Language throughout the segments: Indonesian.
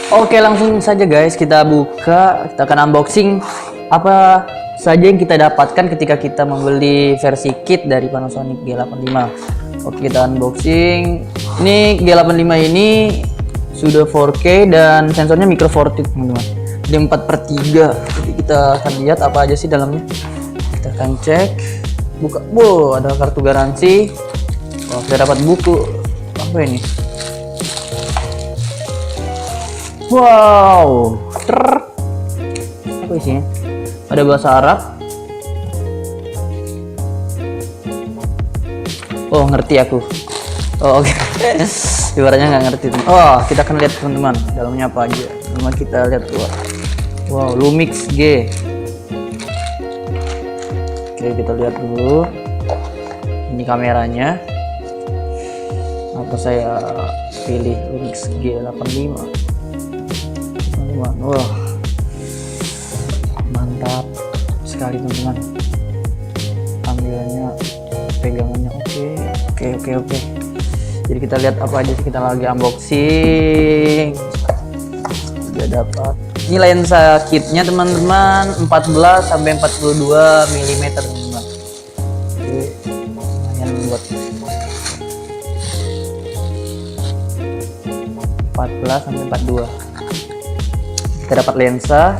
Oke, langsung saja guys, kita buka, kita akan unboxing apa saja yang kita dapatkan ketika kita membeli versi kit dari Panasonic G85. Oke, kita unboxing. Ini G85 ini sudah 4K dan sensornya micro four tooth, teman-teman. Jadi 4/3. Jadi kita akan lihat apa aja sih dalamnya. Kita akan cek. Buka. Wow, ada kartu garansi. Oh, kita dapat buku. Apa ini? Wow, apa isinya? Ada bahasa Arab. Oh, ngerti aku. Oh, oke. Ibaratnya nggak ngerti. Oh, kita akan lihat teman-teman, dalamnya apa aja. Cuma kita lihat tuh. Wow, Lumix G. Oke, kita lihat dulu. Ini kameranya. Apa saya pilih Lumix G85? Wah, mantap sekali teman-teman. Tampilannya, pegangannya oke. Jadi kita lihat apa aja sih, kita lagi unboxing. Sudah dapat. Ini lensa kitnya teman-teman, 14 sampai 42 mm teman-teman. Jadi lumayan buat 14 sampai 42. Kita dapat lensa,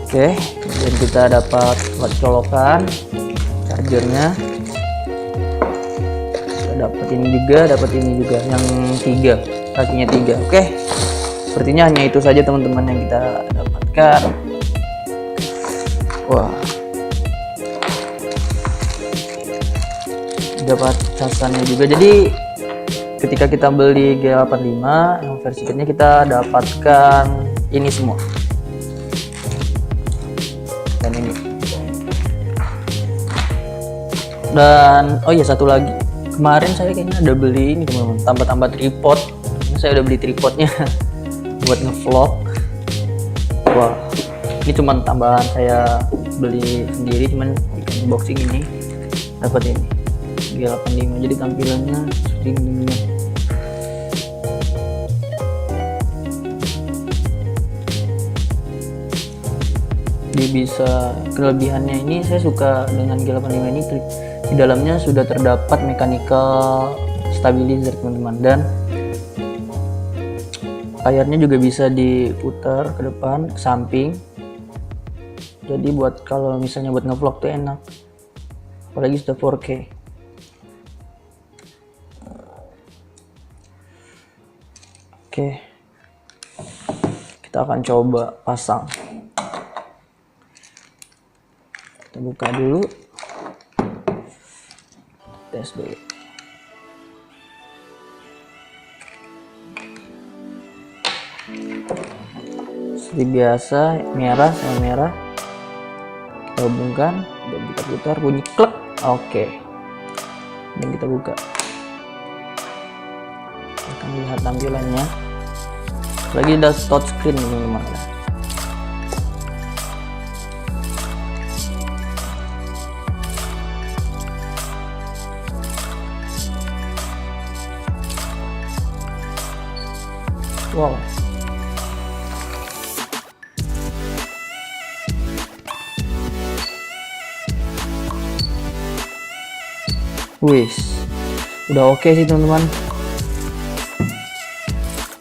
oke, dan kita dapat buat colokan chargernya. Kita dapat ini juga, yang 3, kakinya 3. Oke, sepertinya hanya itu saja teman-teman yang kita dapatkan. Wah, dapat casannya juga. Jadi ketika kita beli G85 yang versi kitnya, kita dapatkan ini semua dan ini. Dan oh iya, satu lagi, kemarin saya kayaknya ada beli ini teman-teman, tambah tripod. Saya udah beli tripodnya buat ngevlog. Wah, ini cuman tambahan, saya beli sendiri, cuman di unboxing ini dapat ini G85. Jadi tampilannya ini. Dia bisa, kelebihannya ini saya suka dengan G85 ini, di dalamnya sudah terdapat mechanical stabilizer teman-teman, dan layarnya juga bisa diputar ke depan, ke samping. Jadi buat kalau misalnya buat ngevlog tuh enak, apalagi sudah 4K. Oke, kita akan coba pasang. Kita buka dulu, tes dulu. Seperti biasa, merah sama merah kita hubungkan dan kita putar, bunyi klek. Oke, dan kita buka. Kita akan lihat tampilannya. Lagi ada touchscreen teman-teman. Wow, wis, udah oke sih teman-teman.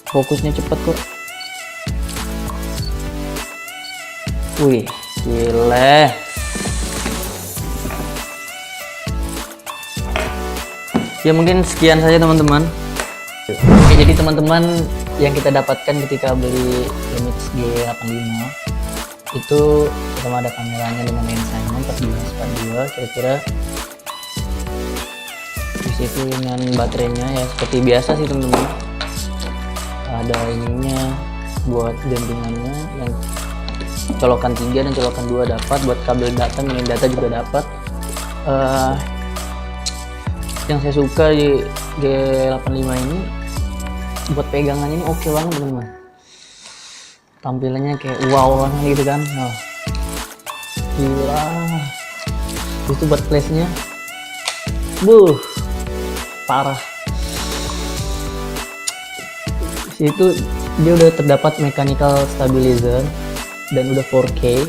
Fokusnya cepet kok. Wih, gile. Ya mungkin sekian saja teman-teman. Oke, jadi teman-teman, yang kita dapatkan ketika beli Lumix G85 itu pertama ada kameranya dengan lensanya 14/42, kira-kira disitu dengan baterainya ya seperti biasa sih teman-teman. Ada ininya buat gantungannya, yang colokan 3 dan colokan 2 dapat, buat kabel data, mini data juga dapat. Yang saya suka di G85 ini, buat pegangan ini oke banget teman-teman. Tampilannya kayak wow banget gitu kan. Nah, gila. Itu buat flashnya, parah. Itu dia udah terdapat mechanical stabilizer dan udah 4K.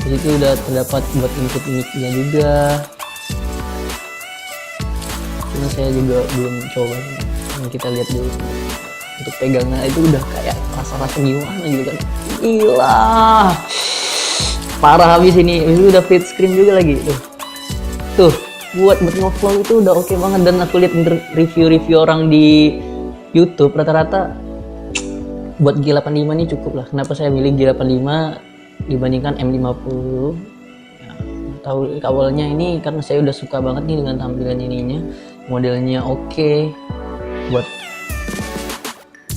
Di situ udah terdapat buat input mic-nya juga. Cuma saya juga belum coba. Ini kita lihat dulu. Untuk pegangnya itu udah kayak rasa-rasa gimana gitu kan. Gila. Parah habis ini. Itu udah split screen juga lagi. Tuh, buat ngevlog itu udah oke banget. Dan aku lihat review-review orang di YouTube rata-rata buat G85 ini cukup lah. Kenapa saya milih G85 dibandingkan M50? Ya, tahu awalnya ini karena saya udah suka banget nih dengan tampilan ininya, modelnya oke, buat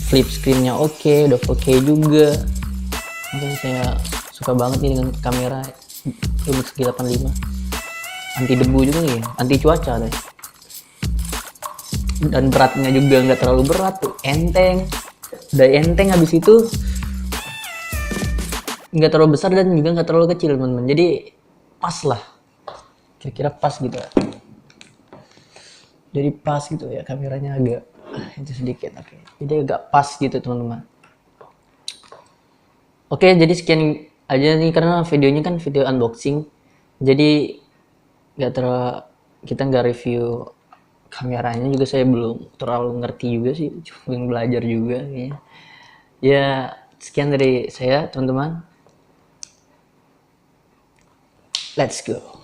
flip screennya oke, udah 4K juga. Makanya saya suka banget nih dengan kamera Lumix G85. Anti debu juga nih, anti cuaca deh. Dan beratnya juga nggak terlalu berat tuh, enteng. Udah enteng, habis itu nggak terlalu besar dan juga nggak terlalu kecil teman-teman. Jadi pas lah, kira-kira pas gitu ya. Jadi pas gitu ya, kameranya agak itu sedikit, oke. Jadi agak pas gitu teman-teman. Oke, jadi sekian aja nih karena videonya kan video unboxing. Jadi kita nggak review kameranya juga, saya belum terlalu ngerti juga sih, cuma belajar juga kayaknya. Ya, sekian dari saya teman-teman. Let's go.